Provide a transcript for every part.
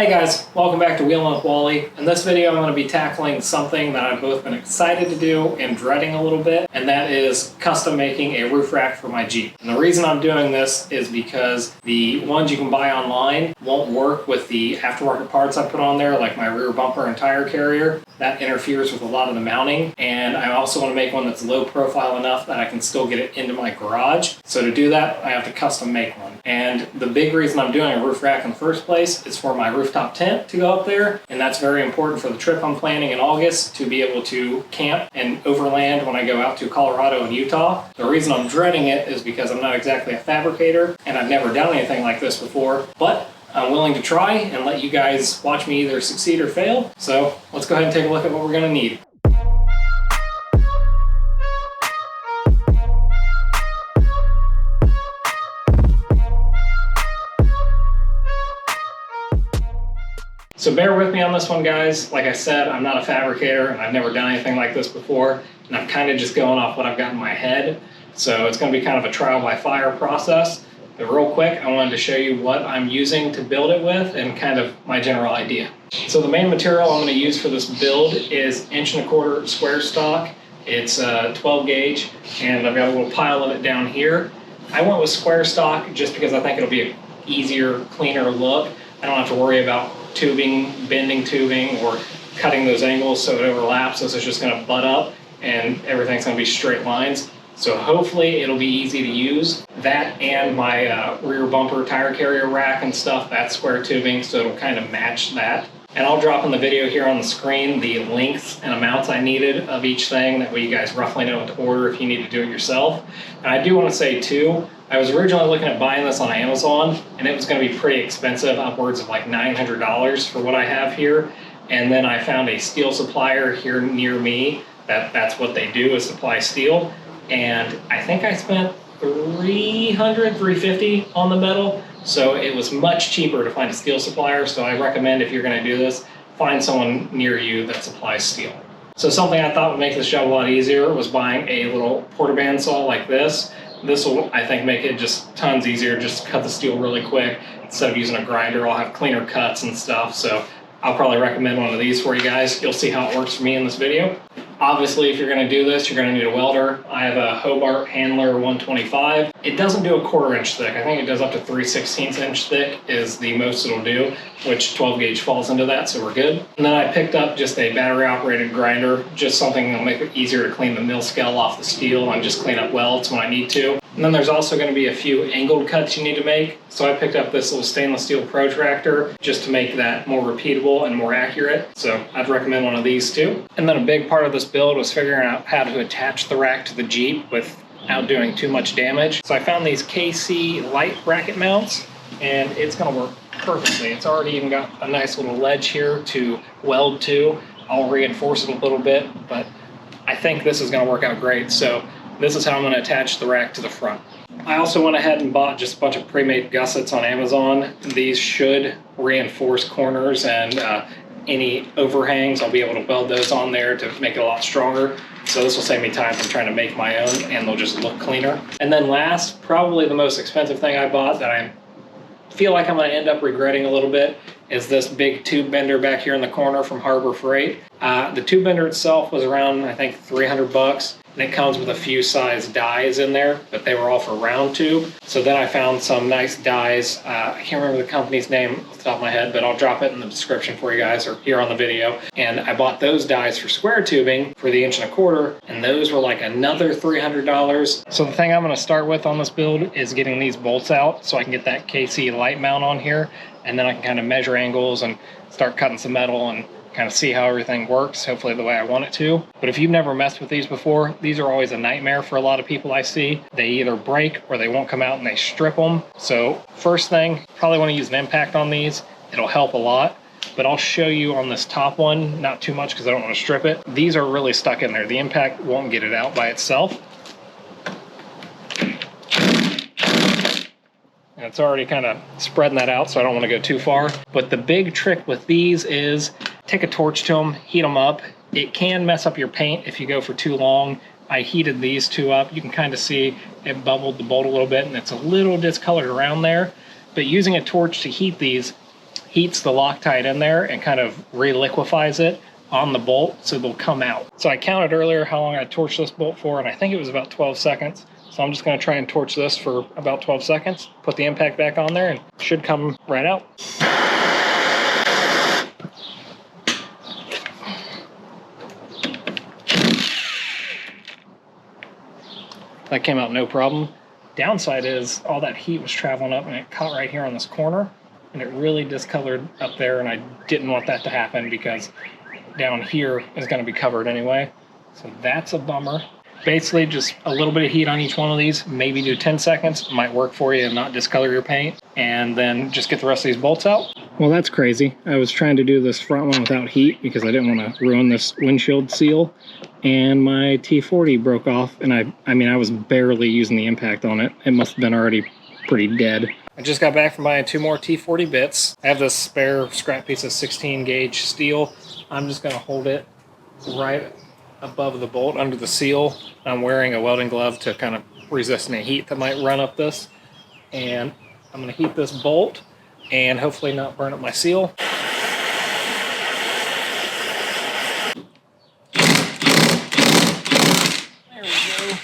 Hey guys, welcome back to Wheelin' with Wally. In this video I'm going to be tackling something that I've both been excited to do and dreading a little bit, and that is custom making a roof rack for my Jeep. And the reason I'm doing this is because the ones you can buy online won't work with the aftermarket parts I put on there, like my rear bumper and tire carrier. That interferes with a lot of the mounting, and I also want to make one that's low profile enough that I can still get it into my garage. So to do that, I have to custom make one. And the big reason I'm doing a roof rack in the first place is for my rooftop tent to go up there, and that's very important for the trip I'm planning in August to be able to camp and overland when I go out to Colorado and Utah. The reason I'm dreading it is because I'm not exactly a fabricator and I've never done anything like this before, but I'm willing to try and let you guys watch me either succeed or fail. So let's go ahead and take a look at what we're going to need. So bear with me on this one, guys. Like I said, I'm not a fabricator and I've never done anything like this before, and I'm kind of just going off what I've got in my head. So it's going to be kind of a trial by fire process. But real quick, I wanted to show you what I'm using to build it with and kind of my general idea. So the main material I'm going to use for this build is 1¼ inch square stock. It's 12 gauge, and I've got a little pile of it down here. I went with square stock just because I think it'll be an easier, cleaner look. I don't have to worry about tubing, bending tubing, or cutting those angles so it overlaps. This is just going to butt up and everything's going to be straight lines. So hopefully it'll be easy to use. That and my rear bumper tire carrier rack and stuff, that's square tubing, so it'll kind of match that. And I'll drop in the video here on the screen the lengths and amounts I needed of each thing. That way you guys roughly know what to order if you need to do it yourself. And I do want to say too, I was originally looking at buying this on Amazon, and it was going to be pretty expensive, upwards of like $900 for what I have here. And then I found a steel supplier here near me that's what they do, is supply steel. And I think I spent $350 on the metal. So it was much cheaper to find a steel supplier. So I recommend, if you're going to do this, find someone near you that supplies steel. So something I thought would make this job a lot easier was buying a little porta bandsaw like this. This will, I think, make it just tons easier. Just cut the steel really quick. Instead of using a grinder, I'll have cleaner cuts and stuff. So I'll probably recommend one of these for you guys. You'll see how it works for me in this video. Obviously, if you're going to do this, you're going to need a welder. I have a Hobart Handler 125. It doesn't do a 1/4 inch thick. I think it does up to 3/16 inch thick is the most it'll do, which 12 gauge falls into that, so we're good. And then I picked up just a battery operated grinder, just something that'll make it easier to clean the mill scale off the steel and just clean up welds when I need to. And then there's also going to be a few angled cuts you need to make. So I picked up this little stainless steel protractor just to make that more repeatable and more accurate. So I'd recommend one of these too. And then a big part of this build was figuring out how to attach the rack to the Jeep without doing too much damage. So I found these KC light bracket mounts, and it's going to work perfectly. It's already even got a nice little ledge here to weld to. I'll reinforce it a little bit, but I think this is going to work out great. So this is how I'm going to attach the rack to the front. I also went ahead and bought just a bunch of pre-made gussets on Amazon. These should reinforce corners and any overhangs. I'll be able to weld those on there to make it a lot stronger. So this will save me time from trying to make my own, and they'll just look cleaner. And then last, probably the most expensive thing I bought that I feel like I'm going to end up regretting a little bit, is this big tube bender back here in the corner from Harbor Freight. The tube bender itself was around, I think, $300. And it comes with a few size dies in there, but they were all for round tube. So then I found some nice dies. I can't remember the company's name off the top of my head, but I'll drop it in the description for you guys or here on the video. And I bought those dies for square tubing for the 1¼ inch, and those were like another $300. So the thing I'm going to start with on this build is getting these bolts out so I can get that KC light mount on here, and then I can kind of measure angles and start cutting some metal and kind of see how everything works, hopefully the way I want it to. But if you've never messed with these before, these are always a nightmare for a lot of people I see. They either break or they won't come out and they strip them. So first thing, probably want to use an impact on these. It'll help a lot. But I'll show you on this top one, not too much because I don't want to strip it. These are really stuck in there. The impact won't get it out by itself. And it's already kind of spreading that out, so I don't want to go too far. But the big trick with these is take a torch to them, heat them up. It can mess up your paint if you go for too long. I heated these two up. You can kind of see it bubbled the bolt a little bit, and it's a little discolored around there. But using a torch to heat these, heats the Loctite in there and kind of reliquefies it on the bolt so they'll come out. So I counted earlier how long I torched this bolt for, and I think it was about 12 seconds. So I'm just going to try and torch this for about 12 seconds, put the impact back on there, and it should come right out. That came out no problem. Downside is all that heat was traveling up and it caught right here on this corner, and it really discolored up there, and I didn't want that to happen because down here is going to be covered anyway. So that's a bummer. Basically just a little bit of heat on each one of these, maybe do 10 seconds, might work for you and not discolor your paint, and then just get the rest of these bolts out. Well, that's crazy. I was trying to do this front one without heat because I didn't want to ruin this windshield seal, and my T40 broke off, and I mean I was barely using the impact on it. It must have been already pretty dead. I just got back from buying 2 more T40 bits. I have this spare scrap piece of 16 gauge steel. I'm just going to hold it right above the bolt under the seal. I'm wearing a welding glove to kind of resist any heat that might run up this. And I'm going to heat this bolt and hopefully not burn up my seal. There we go.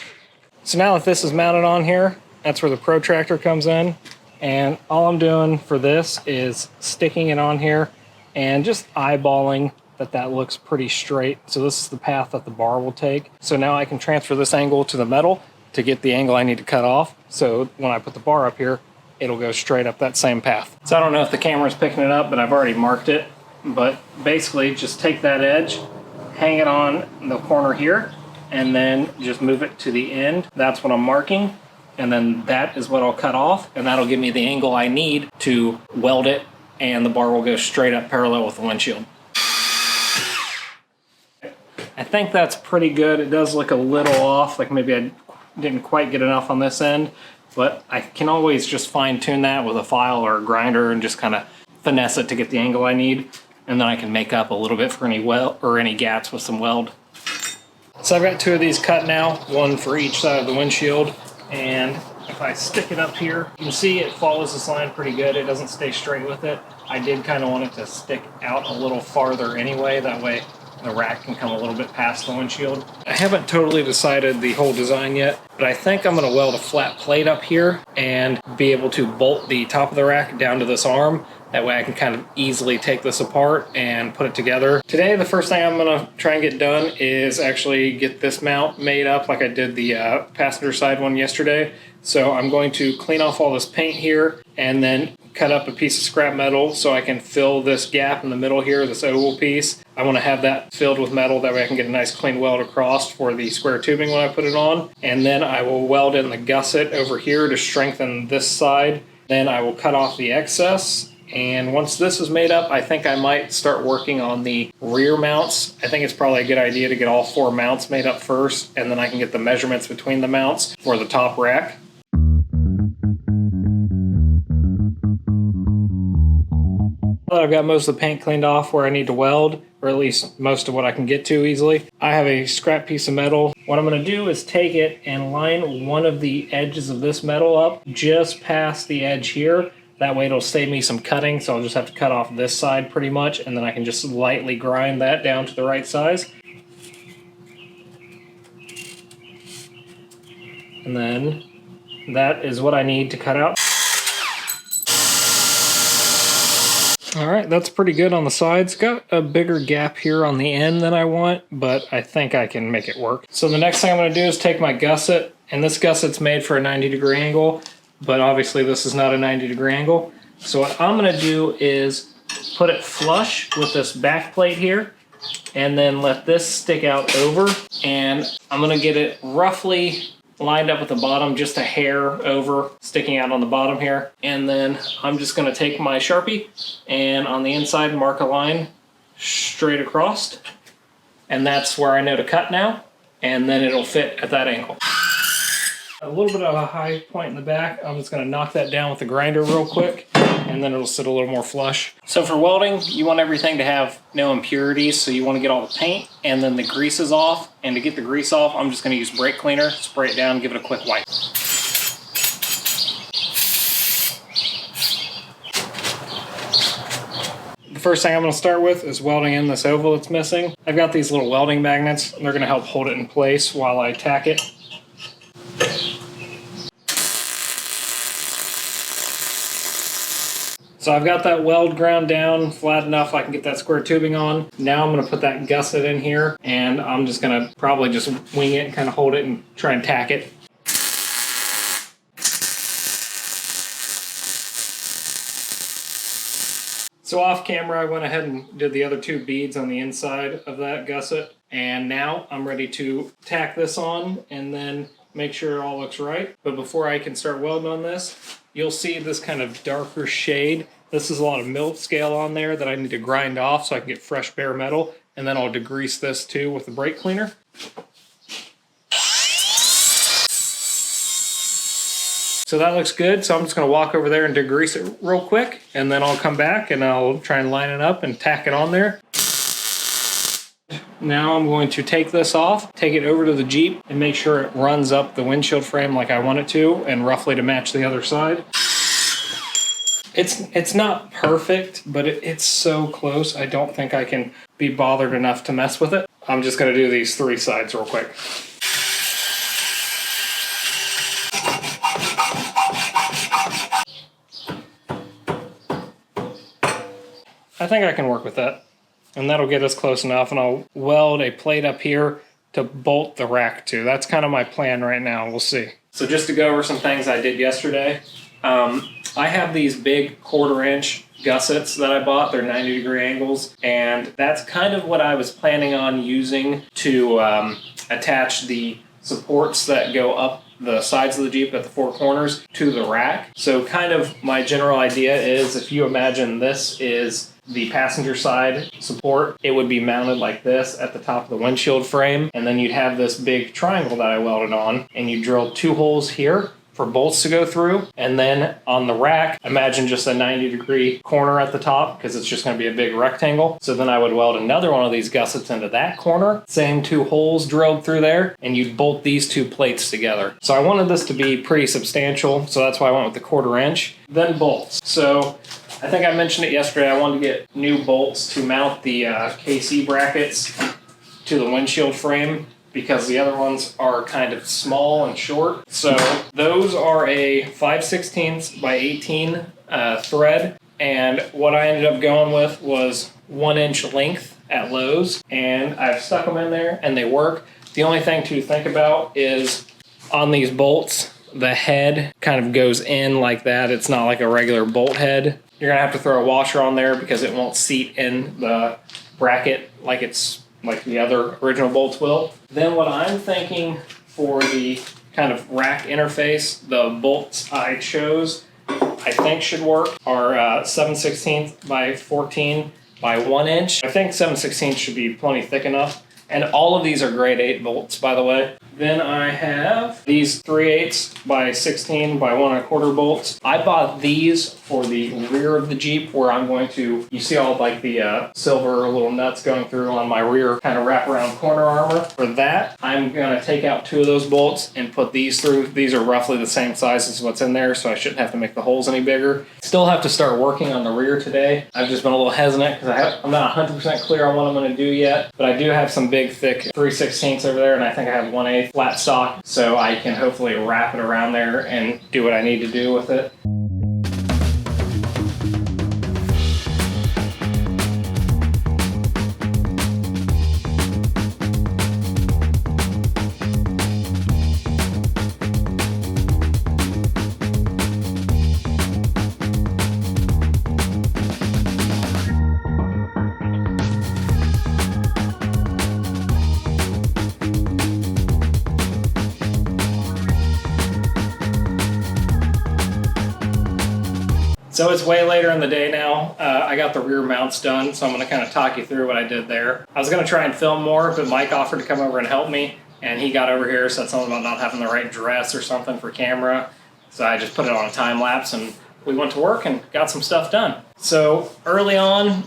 So now that this is mounted on here, that's where the protractor comes in. And all I'm doing for this is sticking it on here and just eyeballing that looks pretty straight. So this is the path that the bar will take. So now I can transfer this angle to the metal to get the angle I need to cut off. So when I put the bar up here, it'll go straight up that same path. So I don't know if the camera's picking it up, but I've already marked it. But basically just take that edge, hang it on the corner here, and then just move it to the end. That's what I'm marking. And then that is what I'll cut off, and that'll give me the angle I need to weld it, and the bar will go straight up parallel with the windshield. I think that's pretty good. It does look a little off, like maybe I didn't quite get enough on this end, but I can always just fine tune that with a file or a grinder and just kind of finesse it to get the angle I need, and then I can make up a little bit for any weld or any gaps with some weld. So I've got 2 of these cut now, 1 for each side of the windshield, and if I stick it up here, you can see it follows this line pretty good. It doesn't stay straight with it. I did kind of want it to stick out a little farther anyway, that way the rack can come a little bit past the windshield. I haven't totally decided the whole design yet, but I think I'm going to weld a flat plate up here and be able to bolt the top of the rack down to this arm. That way I can kind of easily take this apart and put it together. Today, the first thing I'm going to try and get done is actually get this mount made up like I did the passenger side one yesterday. So I'm going to clean off all this paint here and then cut up a piece of scrap metal so I can fill this gap in the middle here, this oval piece. I want to have that filled with metal, that way I can get a nice clean weld across for the square tubing when I put it on. And then I will weld in the gusset over here to strengthen this side. Then I will cut off the excess. And once this is made up, I think I might start working on the rear mounts. I think it's probably a good idea to get all 4 mounts made up first, and then I can get the measurements between the mounts for the top rack. I've got most of the paint cleaned off where I need to weld, or at least most of what I can get to easily. I have a scrap piece of metal. What I'm going to do is take it and line one of the edges of this metal up just past the edge here. That way it'll save me some cutting, so I'll just have to cut off this side pretty much, and then I can just lightly grind that down to the right size. And then that is what I need to cut out. Alright, that's pretty good on the sides. Got a bigger gap here on the end than I want, but I think I can make it work. So the next thing I'm going to do is take my gusset, and this gusset's made for a 90-degree angle, but obviously this is not a 90-degree angle. So what I'm going to do is put it flush with this back plate here, and then let this stick out over, and I'm going to get it roughly lined up at the bottom, just a hair over, sticking out on the bottom here. And then I'm just going to take my Sharpie and on the inside mark a line straight across, and that's where I know to cut now, and then it'll fit at that angle. A little bit of a high point in the back, I'm just going to knock that down with the grinder real quick, and then it'll sit a little more flush. So for welding, you want everything to have no impurities, so you want to get all the paint and then the greases off. And to get the grease off, I'm just going to use brake cleaner, spray it down, give it a quick wipe. first thing I'm going to start with is welding in this oval that's missing. I've got these little welding magnets, and they're going to help hold it in place while I tack it. So I've got that weld ground down flat enough I can get that square tubing on. Now I'm going to put that gusset in here, and I'm just going to probably just wing it and kind of hold it and try and tack it. So off camera, I went ahead and did the other 2 beads on the inside of that gusset. And now I'm ready to tack this on and then make sure it all looks right. But before I can start welding on this, you'll see this kind of darker shade. This is a lot of mill scale on there that I need to grind off so I can get fresh bare metal. And then I'll degrease this too with the brake cleaner. So that looks good, so I'm just going to walk over there and degrease it real quick, and then I'll come back and I'll try and line it up and tack it on there. Now I'm going to take this off, take it over to the Jeep, and make sure it runs up the windshield frame like I want it to, and roughly to match the other side. It's not perfect, but it's so close, I don't think I can be bothered enough to mess with it. I'm just going to do these 3 sides real quick. I think I can work with that, and that'll get us close enough, and I'll weld a plate up here to bolt the rack to. That's kind of my plan right now. We'll see. So just to go over some things I did yesterday, I have these big 1/4 inch gussets that I bought. They're 90-degree angles, and that's kind of what I was planning on using to attach the supports that go up the sides of the Jeep at the 4 corners to the rack. So kind of my general idea is, if you imagine this is the passenger side support, it would be mounted like this at the top of the windshield frame, and then you'd have this big triangle that I welded on, and you drill 2 holes here for bolts to go through, and then on the rack, imagine just a 90-degree corner at the top, because it's just going to be a big rectangle. So then I would weld another one of these gussets into that corner, same 2 holes drilled through there, and you'd bolt these 2 plates together. So I wanted this to be pretty substantial, so that's why I went with the 1/4 inch. Then bolts. So I think I mentioned it yesterday, I wanted to get new bolts to mount the KC brackets to the windshield frame, because the other ones are kind of small and short. So those are a 5/16 by 18 thread, and what I ended up going with was 1 inch length at Lowe's, and I've stuck them in there and they work. The only thing to think about is on these bolts, the head kind of goes in like that. It's not like a regular bolt head. You're gonna have to throw a washer on there because it won't seat in the bracket like the other original bolts will. Then what I'm thinking for the kind of rack interface, the bolts I chose, I think should work, are 7/16 by 14 by 1 inch. I think 7/16 should be plenty thick enough. And all of these are grade 8 bolts, by the way. Then I have these 3/8 by 16 by 1 1/4 bolts. I bought these for the rear of the Jeep, where I'm going to, you see all like the silver little nuts going through on my rear kind of wraparound corner armor. For that, I'm gonna take out 2 of those bolts and put these through. These are roughly the same size as what's in there, so I shouldn't have to make the holes any bigger. Still have to start working on the rear today. I've just been a little hesitant because I'm not 100% clear on what I'm gonna do yet, but I do have some big thick 3/16 over there, and I think I have 1/8 flat stock, so I can hopefully wrap it around there and do what I need to do with it. So it's way later in the day now. I got the rear mounts done, so I'm going to kind of talk you through what I did there. I was going to try and film more, but Mike offered to come over and help me, and he got over here, said something about not having the right dress or something for camera. So I just put it on a time lapse, and we went to work and got some stuff done. So early on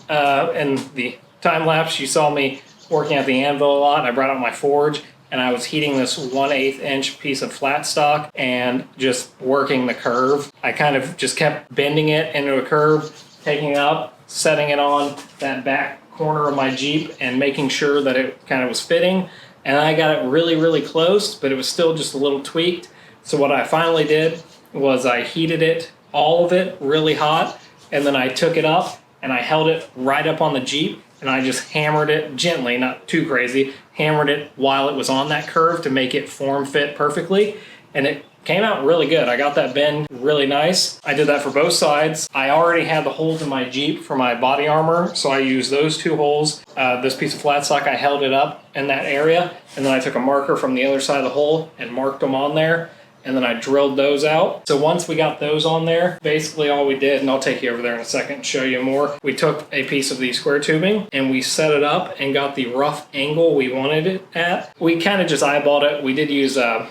in the time lapse, you saw me working at the anvil a lot. I brought out my forge, and I was heating this 1/8 inch piece of flat stock and just working the curve. I kind of just kept bending it into a curve, taking it up, setting it on that back corner of my Jeep and making sure that it kind of was fitting. And I got it really, really close, but it was still just a little tweaked. So what I finally did was I heated it, all of it, really hot, and then I took it up and I held it right up on the Jeep and I just hammered it gently, not too crazy, hammered it while it was on that curve to make it form fit perfectly. And it came out really good. I got that bend really nice. I did that for both sides. I already had the holes in my Jeep for my body armor, so I used those 2 holes. This piece of flat stock, I held it up in that area, and then I took a marker from the other side of the hole and marked them on there, and then I drilled those out. So once we got those on there, basically all we did, and I'll take you over there in a second and show you more, we took a piece of the square tubing and we set it up and got the rough angle we wanted it at. We kind of just eyeballed it. We did use a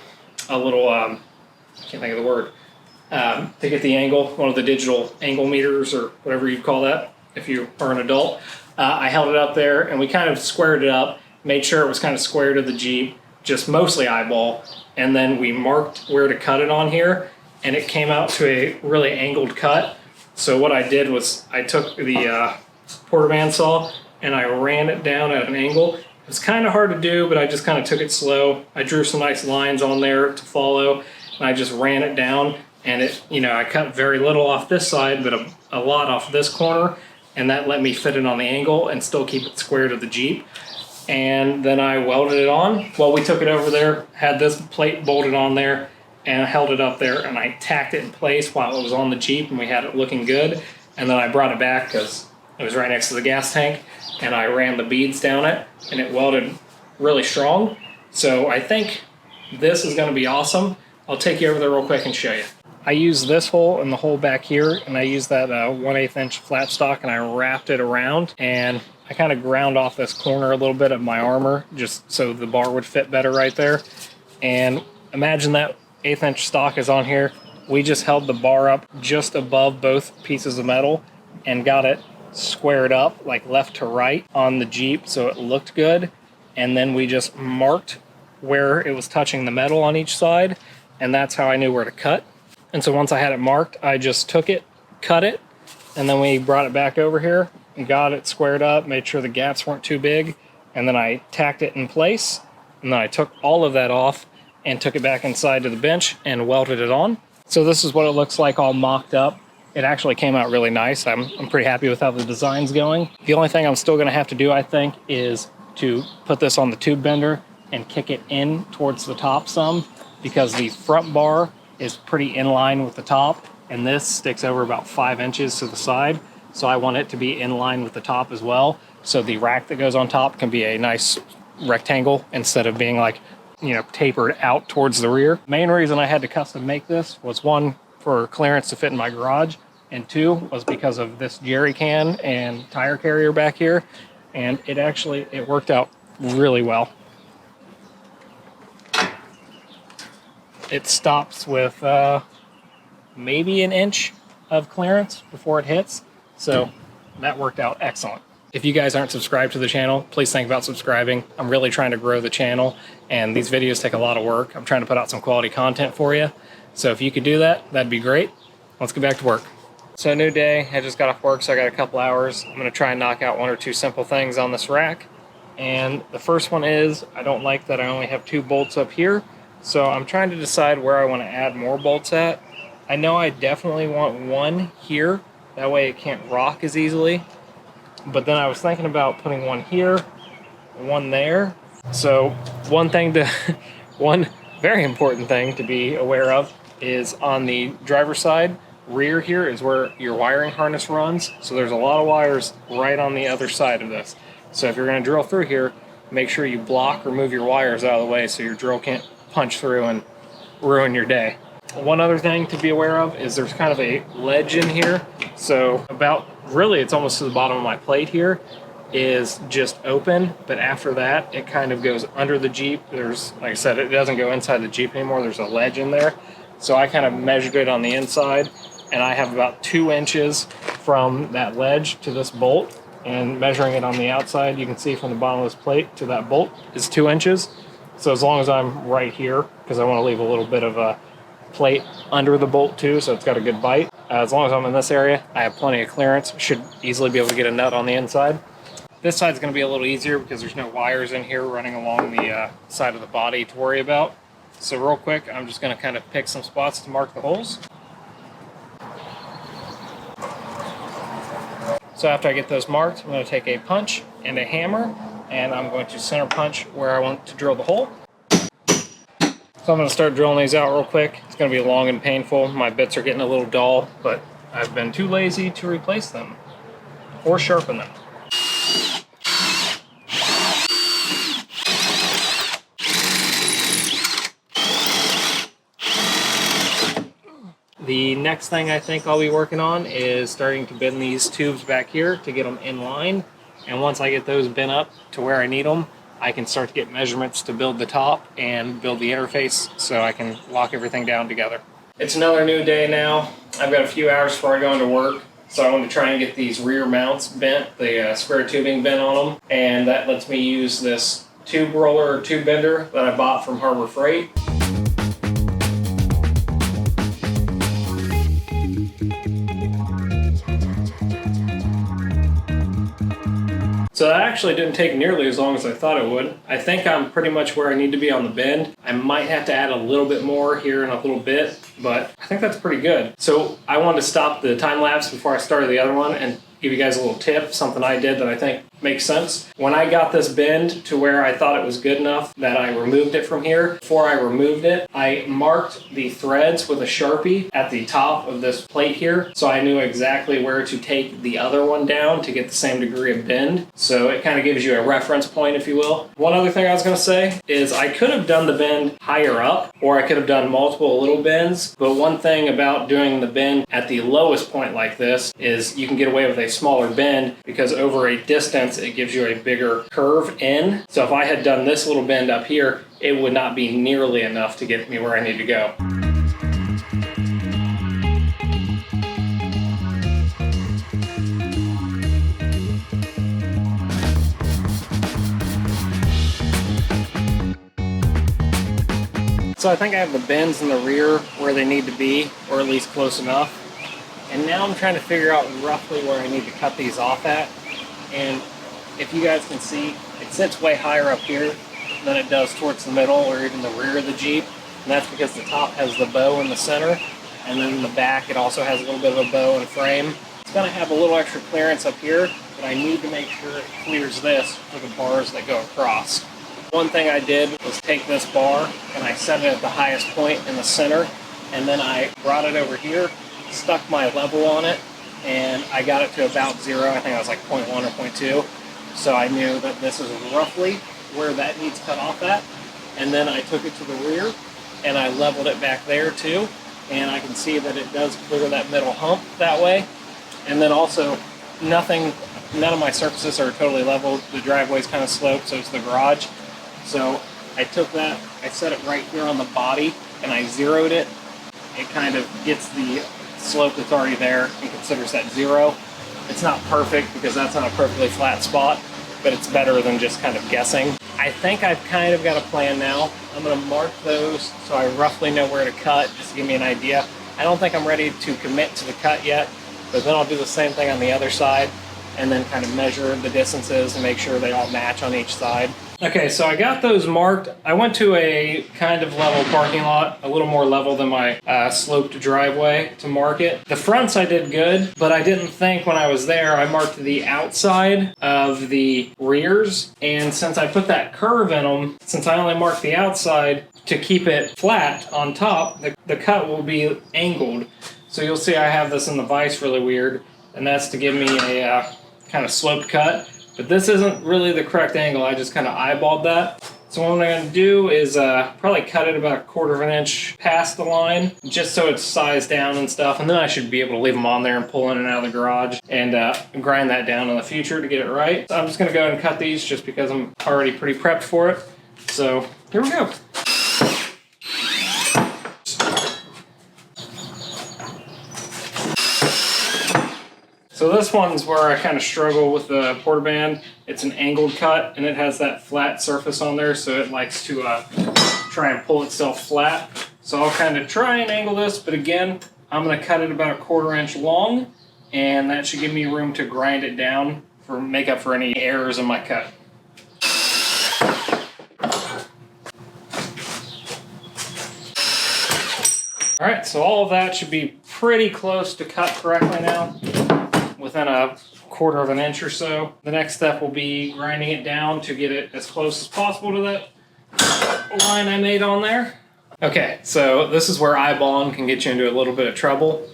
little, can't think of the word, to get the angle, one of the digital angle meters or whatever you call that if you are an adult. I held it up there and we kind of squared it up, made sure it was kind of square to the Jeep, just mostly eyeball, and then we marked where to cut it on here, and it came out to a really angled cut. So what I did was I took the quarter band saw and I ran it down at an angle. It was kind of hard to do, but I just kind of took it slow. I drew some nice lines on there to follow, and I just ran it down, and it, you know, I cut very little off this side, but a lot off this corner, and that let me fit it on the angle and still keep it square to the Jeep. And then I welded it on. Well, we took it over there, had this plate bolted on there, and held it up there, and I tacked it in place while it was on the Jeep, and we had it looking good. And then I brought it back because it was right next to the gas tank, and I ran the beads down it, and it welded really strong. So I think this is going to be awesome. I'll take you over there real quick and show you. I used this hole and the hole back here, and I used that 1/8 inch flat stock, and I wrapped it around, and I kind of ground off this corner a little bit of my armor just so the bar would fit better right there. And imagine that 1/8 inch stock is on here. We just held the bar up just above both pieces of metal and got it squared up like left to right on the Jeep so it looked good. And then we just marked where it was touching the metal on each side, and that's how I knew where to cut. And so once I had it marked, I just took it, cut it, and then we brought it back over here and got it squared up, made sure the gaps weren't too big, and then I tacked it in place, and then I took all of that off and took it back inside to the bench and welded it on. So this is what it looks like all mocked up. It actually came out really nice. I'm pretty happy with how the design's going. The only thing I'm still gonna have to do, I think, is to put this on the tube bender and kick it in towards the top some, because the front bar is pretty in line with the top, and this sticks over about 5 inches to the side. So I want it to be in line with the top as well. So the rack that goes on top can be a nice rectangle instead of being like, you know, tapered out towards the rear. Main reason I had to custom make this was 1, for clearance to fit in my garage, and 2 was because of this jerry can and tire carrier back here. And it worked out really well. It stops with maybe an inch of clearance before it hits. So that worked out excellent. If you guys aren't subscribed to the channel, please think about subscribing. I'm really trying to grow the channel, and these videos take a lot of work. I'm trying to put out some quality content for you. So if you could do that, that'd be great. Let's get back to work. So a new day, I just got off work, so I got a couple hours. I'm gonna try and knock out 1 or 2 simple things on this rack. And the first one is, I don't like that I only have 2 bolts up here. So I'm trying to decide where I want to add more bolts at. I know I definitely want 1 here. That way it can't rock as easily. But then I was thinking about putting 1 here, 1 there. So one very important thing to be aware of is on the driver's side, rear here is where your wiring harness runs. So there's a lot of wires right on the other side of this. So if you're going to drill through here, make sure you block or move your wires out of the way so your drill can't punch through and ruin your day. One other thing to be aware of is there's kind of a ledge in here. So really it's almost to the bottom of my plate here is just open, but after that it kind of goes under the Jeep. There's, like I said, it doesn't go inside the Jeep anymore. There's a ledge in there. So I kind of measured it on the inside, and I have about 2 inches from that ledge to this bolt, and measuring it on the outside, you can see from the bottom of this plate to that bolt is 2 inches. So as long as I'm right here, because I want to leave a little bit of a plate under the bolt too, so it's got a good bite, As long as I'm in this area, I have plenty of clearance. Should easily be able to get a nut on the inside. This side's going to be a little easier because there's no wires in here running along the side of the body to worry about. So real quick, I'm just going to kind of pick some spots to mark the holes. So after I get those marked, I'm going to take a punch and a hammer, and I'm going to center punch where I want to drill the hole. So I'm going to start drilling these out real quick. It's going to be long and painful. My bits are getting a little dull, but I've been too lazy to replace them or sharpen them. The next thing I think I'll be working on is starting to bend these tubes back here to get them in line. And once I get those bent up to where I need them, I can start to get measurements to build the top and build the interface so I can lock everything down together. It's another new day now. I've got a few hours before I go into work, so I want to try and get these rear mounts bent, the square tubing bent on them, and that lets me use this tube roller or tube bender that I bought from Harbor Freight. So that actually didn't take nearly as long as I thought it would. I think I'm pretty much where I need to be on the bend. I might have to add a little bit more here in a little bit, but I think that's pretty good. So I wanted to stop the time lapse before I started the other one and give you guys a little tip, something I did that I think makes sense. When I got this bend to where I thought it was good enough that I removed it from here, before I removed it, I marked the threads with a Sharpie at the top of this plate here, so I knew exactly where to take the other one down to get the same degree of bend. So it kind of gives you a reference point, if you will. One other thing I was going to say is I could have done the bend higher up, or I could have done multiple little bends, but one thing about doing the bend at the lowest point like this is you can get away with a smaller bend because over a distance it gives you a bigger curve in. So if I had done this little bend up here, it would not be nearly enough to get me where I need to go. So I think I have the bends in the rear where they need to be, or at least close enough. And now I'm trying to figure out roughly where I need to cut these off at. And if you guys can see, it sits way higher up here than it does towards the middle or even the rear of the Jeep. And that's because the top has the bow in the center, and then in the back it also has a little bit of a bow and frame. It's going to have a little extra clearance up here, but I need to make sure it clears this for the bars that go across. One thing I did was take this bar and I set it at the highest point in the center, and then I brought it over here, stuck my level on it, and I got it to about 0. I think I was like 0.1 or 0.2. So I knew that this is roughly where that needs cut off at. And then I took it to the rear and I leveled it back there too. And I can see that it does clear that middle hump that way. And then also none of my surfaces are totally level. The driveway's kind of sloped, so it's the garage. So I took that, I set it right here on the body and I zeroed it. It kind of gets the slope that's already there and considers that 0. It's not perfect because that's on a perfectly flat spot, but it's better than just kind of guessing. I think I've kind of got a plan now. I'm going to mark those so I roughly know where to cut, just to give me an idea. I don't think I'm ready to commit to the cut yet, but then I'll do the same thing on the other side and then kind of measure the distances and make sure they all match on each side. Okay, so I got those marked. I went to a kind of level parking lot, a little more level than my sloped driveway to mark it. The fronts I did good, but I didn't think when I was there, I marked the outside of the rears. And since I put that curve in them, since I only marked the outside to keep it flat on top, the cut will be angled. So you'll see I have this in the vise really weird, and that's to give me a kind of sloped cut. But this isn't really the correct angle, I just kind of eyeballed that. So what I'm going to do is probably cut it about 1/4 inch past the line, just so it's sized down and stuff, and then I should be able to leave them on there and pull in and out of the garage and grind that down in the future to get it right. So I'm just going to go ahead and cut these just because I'm already pretty prepped for it. So here we go. So this one's where I kind of struggle with the porta band. It's an angled cut and it has that flat surface on there, so it likes to try and pull itself flat. So I'll kind of try and angle this, but again, I'm going to cut it about 1/4 inch long, and that should give me room to grind it down for make up for any errors in my cut. All right, so all of that should be pretty close to cut correctly now, within a 1/4 inch or so. The next step will be grinding it down to get it as close as possible to that line I made on there. Okay, so this is where eyeballing can get you into a little bit of trouble.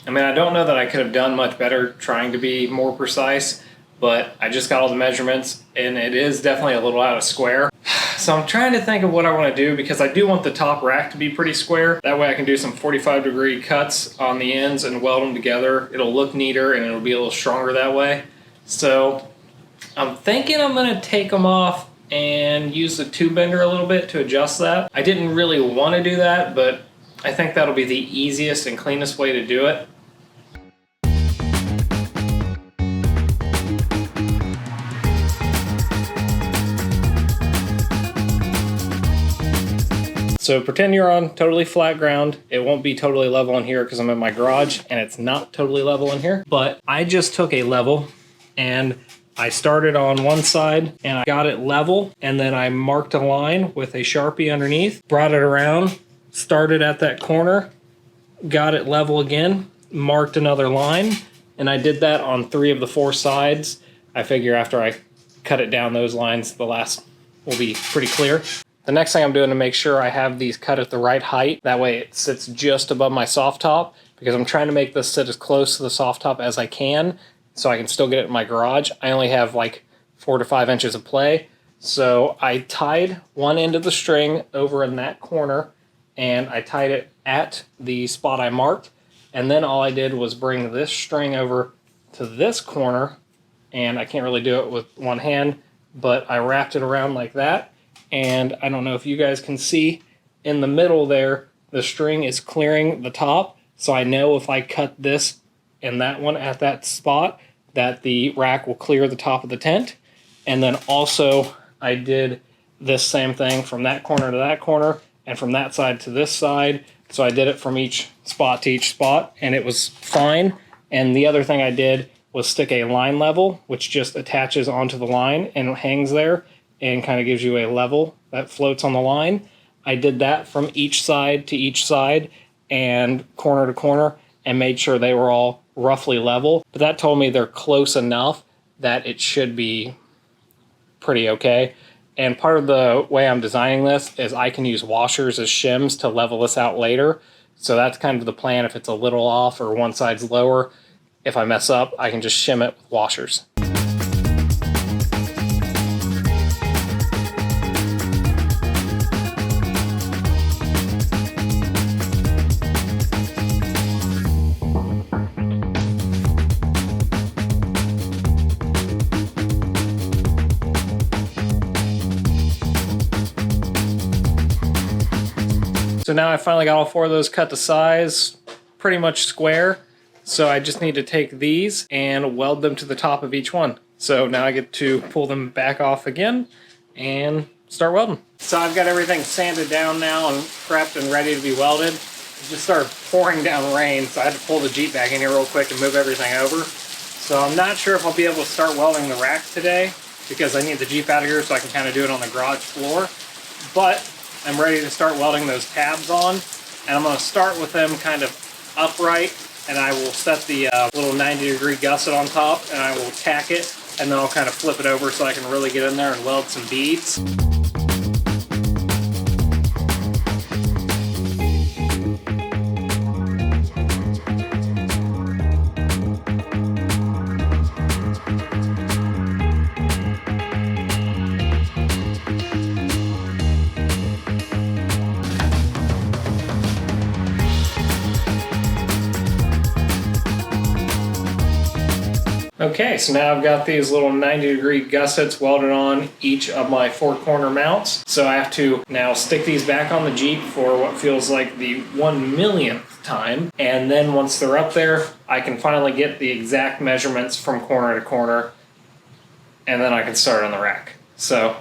I mean, I don't know that I could have done much better trying to be more precise, but I just got all the measurements and it is definitely a little out of square. So I'm trying to think of what I want to do, because I do want the top rack to be pretty square. That way I can do some 45-degree cuts on the ends and weld them together. It'll look neater and it'll be a little stronger that way. So I'm thinking I'm going to take them off and use the tube bender a little bit to adjust that. I didn't really want to do that, but I think that'll be the easiest and cleanest way to do it. So pretend you're on totally flat ground. It won't be totally level in here because I'm in my garage and it's not totally level in here. But I just took a level and I started on one side and I got it level, and then I marked a line with a Sharpie underneath, brought it around, started at that corner, got it level again, marked another line, and I did that on 3 of the 4 sides. I figure after I cut it down those lines, the last will be pretty clear. The next thing I'm doing to make sure I have these cut at the right height, that way it sits just above my soft top, because I'm trying to make this sit as close to the soft top as I can so I can still get it in my garage. I only have like 4 to 5 inches of play. So I tied one end of the string over in that corner and I tied it at the spot I marked. And then all I did was bring this string over to this corner, and I can't really do it with one hand, but I wrapped it around like that. And I don't know if you guys can see in the middle there, the string is clearing the top. So I know if I cut this and that one at that spot, that the rack will clear the top of the tent. And then also I did this same thing from that corner to that corner and from that side to this side. So I did it from each spot to each spot and it was fine. And the other thing I did was stick a line level, which just attaches onto the line and hangs there and kind of gives you a level that floats on the line. I did that from each side to each side and corner to corner and made sure they were all roughly level. But that told me they're close enough that it should be pretty okay. And part of the way I'm designing this is I can use washers as shims to level this out later. So that's kind of the plan. If it's a little off or one side's lower, if I mess up, I can just shim it with washers. So now I finally got all 4 of those cut to size, pretty much square. So I just need to take these and weld them to the top of each one. So now I get to pull them back off again and start welding. So I've got everything sanded down now and prepped and ready to be welded. It just started pouring down rain, so I had to pull the Jeep back in here real quick and move everything over. So I'm not sure if I'll be able to start welding the rack today because I need the Jeep out of here so I can kind of do it on the garage floor. But I'm ready to start welding those tabs on, and I'm going to start with them kind of upright, and I will set the little 90-degree gusset on top, and I will tack it, and then I'll kind of flip it over so I can really get in there and weld some beads. Okay, so now I've got these little 90-degree gussets welded on each of my 4 corner mounts. So I have to now stick these back on the Jeep for what feels like the 1,000,000th time. And then once they're up there, I can finally get the exact measurements from corner to corner. And then I can start on the rack. So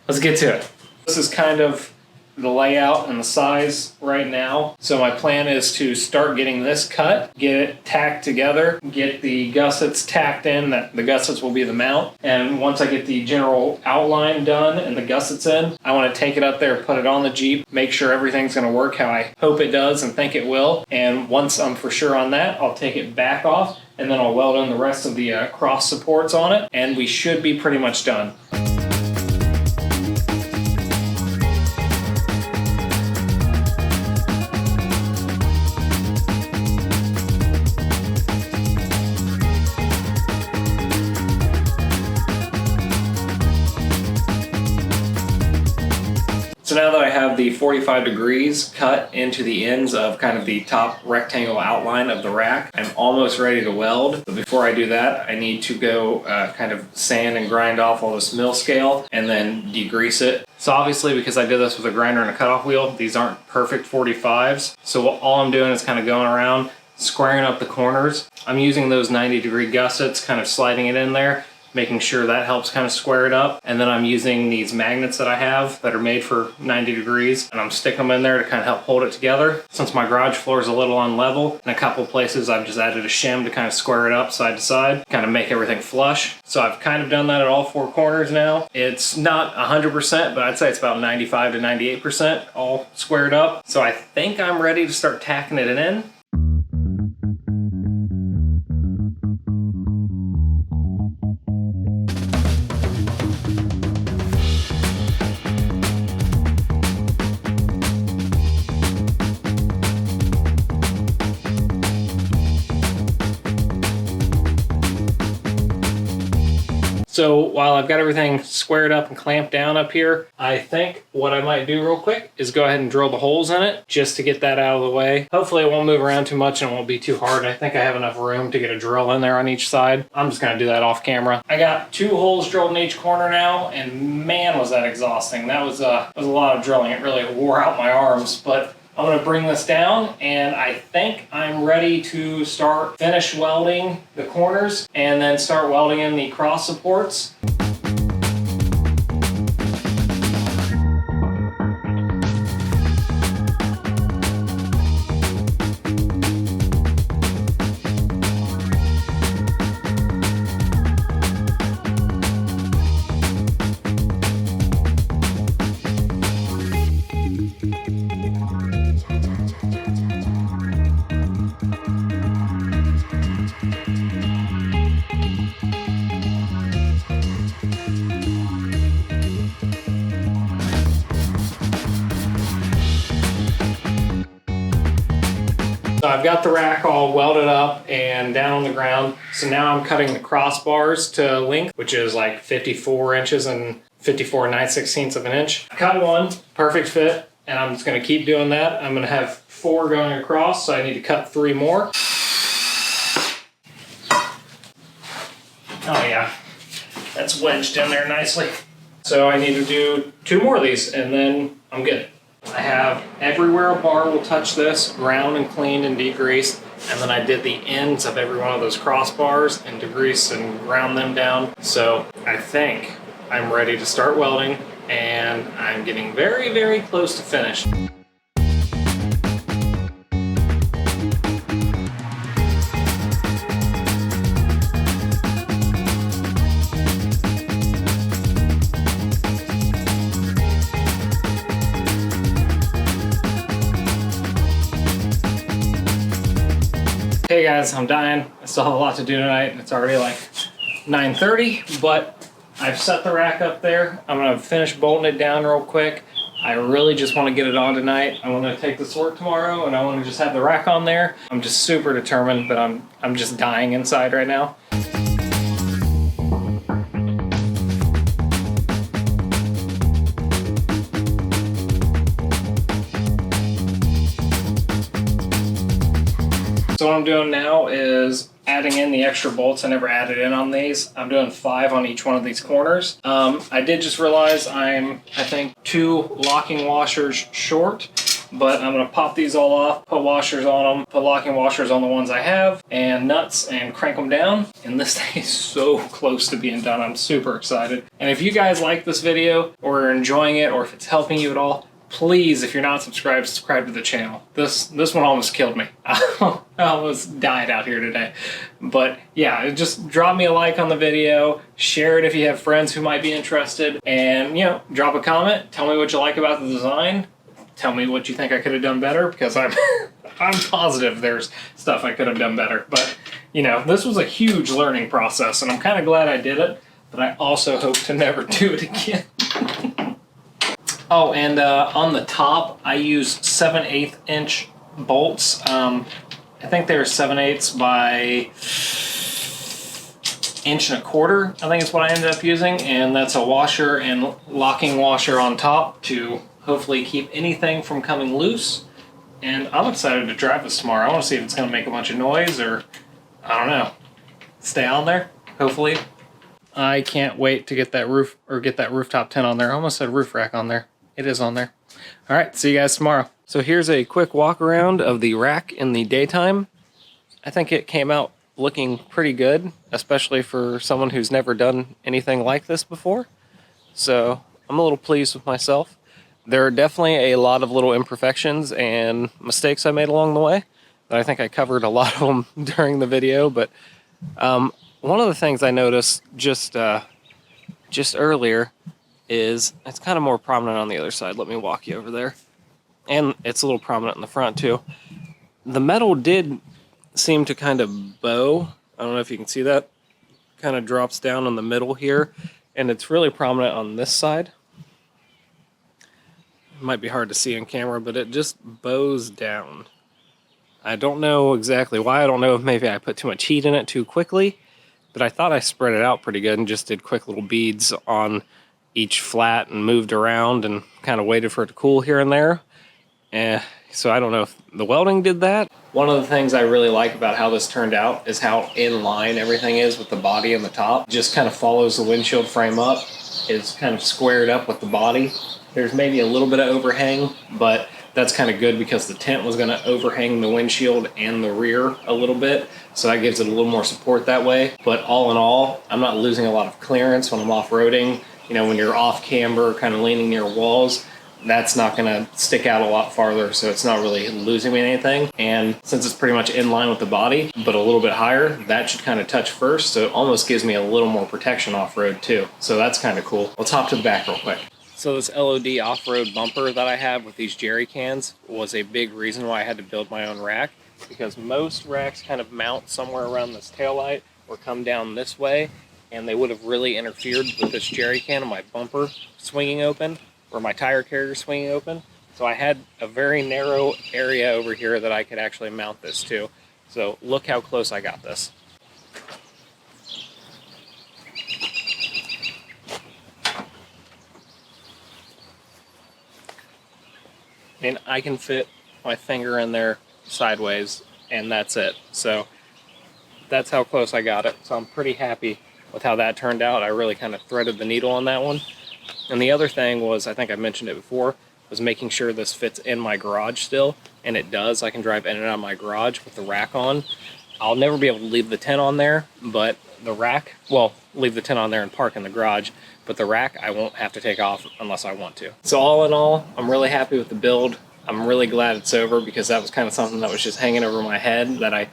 let's get to it. This is kind of the layout and the size right now. So my plan is to start getting this cut, get it tacked together, get the gussets tacked in, that the gussets will be the mount. And once I get the general outline done and the gussets in, I want to take it up there, put it on the Jeep, make sure everything's going to work how I hope it does and think it will. And once I'm for sure on that, I'll take it back off and then I'll weld in the rest of the cross supports on it, and we should be pretty much done. So now that I have the 45 degrees cut into the ends of kind of the top rectangle outline of the rack, I'm almost ready to weld. But before I do that, I need to go kind of sand and grind off all this mill scale and then degrease it. So obviously, because I did this with a grinder and a cutoff wheel, these aren't perfect 45s. So all I'm doing is kind of going around, squaring up the corners. I'm using those 90-degree gussets, kind of sliding it in there, making sure that helps kind of square it up. And then I'm using these magnets that I have that are made for 90 degrees, and I'm sticking them in there to kind of help hold it together. Since my garage floor is a little unlevel, in a couple of places I've just added a shim to kind of square it up side to side, kind of make everything flush. So I've kind of done that at all four corners now. It's not 100%, but I'd say it's about 95 to 98% all squared up. So I think I'm ready to start tacking it in. So while I've got everything squared up and clamped down up here, I think what I might do real quick is go ahead and drill the holes in it just to get that out of the way. Hopefully it won't move around too much and it won't be too hard. I think I have enough room to get a drill in there on each side. I'm just gonna do that off camera. I got 2 holes drilled in each corner now, and man, was that exhausting. That was a lot of drilling. It really wore out my arms, but I'm gonna bring this down, and I think I'm ready to finish welding the corners and then start welding in the cross supports. So I've got the rack all welded up and down on the ground. So now I'm cutting the crossbars to length, which is like 54 inches and 54 9/16 of an inch. I cut one, perfect fit, and I'm just gonna keep doing that. I'm gonna have 4 going across, so I need to cut 3 more. Oh yeah, that's wedged in there nicely. So I need to do 2 more of these and then I'm good. I have everywhere a bar will touch this, ground and cleaned and degreased, and then I did the ends of every one of those crossbars and degreased and ground them down. So I think I'm ready to start welding, and I'm getting very, very close to finished. Hey guys, I'm dying. I still have a lot to do tonight. It's already like 9:30, but I've set the rack up there. I'm gonna finish bolting it down real quick. I really just want to get it on tonight. I want to take this to work tomorrow, and I want to just have the rack on there. I'm just super determined, but I'm just dying inside right now. So what I'm doing now is adding in the extra bolts I never added in on these. I'm doing 5 on each one of these corners. I did just realize I think 2 locking washers short, but I'm gonna pop these all off, put washers on them, put locking washers on the ones I have, and nuts, and crank them down. And this thing is so close to being done. I'm super excited. And if you guys like this video or are enjoying it, or if it's helping you at all, please, if you're not subscribed, subscribe to the channel. This one almost killed me. I almost died out here today. But yeah, just drop me a like on the video, share it if you have friends who might be interested, and you know, drop a comment, tell me what you like about the design, tell me what you think I could have done better, because I'm positive there's stuff I could have done better. But you know, this was a huge learning process, and I'm kind of glad I did it, but I also hope to never do it again. Oh, and on the top, I use 7/8 inch bolts. I think they're 7/8 by 1.25 inches. I think it's what I ended up using, and that's a washer and locking washer on top to hopefully keep anything from coming loose. And I'm excited to drive this tomorrow. I want to see if it's going to make a bunch of noise or, I don't know, stay on there, hopefully. I can't wait to get that roof, or get that rooftop tent on there. I almost said roof rack on there. It is on there. All right, see you guys tomorrow. So here's a quick walk around of the rack in the daytime. I think it came out looking pretty good, especially for someone who's never done anything like this before. So I'm a little pleased with myself. There are definitely a lot of little imperfections and mistakes I made along the way, but I think I covered a lot of them during the video. But one of the things I noticed just earlier is it's kind of more prominent on the other side. Let me walk you over there. And it's a little prominent in the front too. The metal did seem to kind of bow. I don't know if you can see that. Kind of drops down in the middle here, and it's really prominent on this side. It might be hard to see on camera, but it just bows down. I don't know exactly why. I don't know if maybe I put too much heat in it too quickly, but I thought I spread it out pretty good and just did quick little beads on each flat and moved around and kind of waited for it to cool here and there. So I don't know if the welding did that. One of the things I really like about how this turned out is how in line everything is with the body and the top. It just kind of follows the windshield frame up. It's kind of squared up with the body. There's maybe a little bit of overhang, but that's kind of good because the tent was going to overhang the windshield and the rear a little bit, so that gives it a little more support that way. But all in all, I'm not losing a lot of clearance when I'm off-roading. You know, when you're off camber, kind of leaning near walls, that's not going to stick out a lot farther, so it's not really losing me anything. And since it's pretty much in line with the body, but a little bit higher, that should kind of touch first, so it almost gives me a little more protection off-road too. So that's kind of cool. Let's hop to the back real quick. So this LOD off-road bumper that I have with these jerry cans was a big reason why I had to build my own rack, because most racks kind of mount somewhere around this taillight or come down this way, and they would have really interfered with this jerry can and my bumper swinging open, or my tire carrier swinging open. So I had a very narrow area over here that I could actually mount this to. So look how close I got this. I mean, I can fit my finger in there sideways, and that's it. So that's how close I got it. So I'm pretty happy with how that turned out. I really kind of threaded the needle on that one. And the other thing was, I think I mentioned it before, was making sure this fits in my garage still, and it does. I can drive in and out of my garage with the rack on. I'll never be able to leave the tent on there, but the rack, well, leave the tent on there and park in the garage, but the rack I won't have to take off unless I want to. So all in all, I'm really happy with the build. I'm really glad it's over, because that was kind of something that was just hanging over my head that I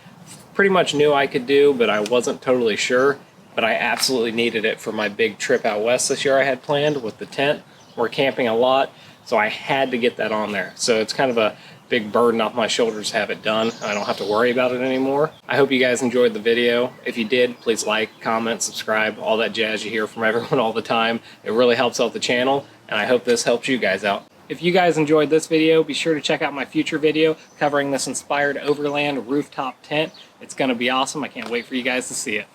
pretty much knew I could do, but I wasn't totally sure. But I absolutely needed it for my big trip out west this year I had planned with the tent. We're camping a lot, so I had to get that on there. So it's kind of a big burden off my shoulders to have it done. I don't have to worry about it anymore. I hope you guys enjoyed the video. If you did, please like, comment, subscribe, all that jazz you hear from everyone all the time. It really helps out the channel, and I hope this helps you guys out. If you guys enjoyed this video, be sure to check out my future video covering this inspired overland rooftop tent. It's going to be awesome. I can't wait for you guys to see it.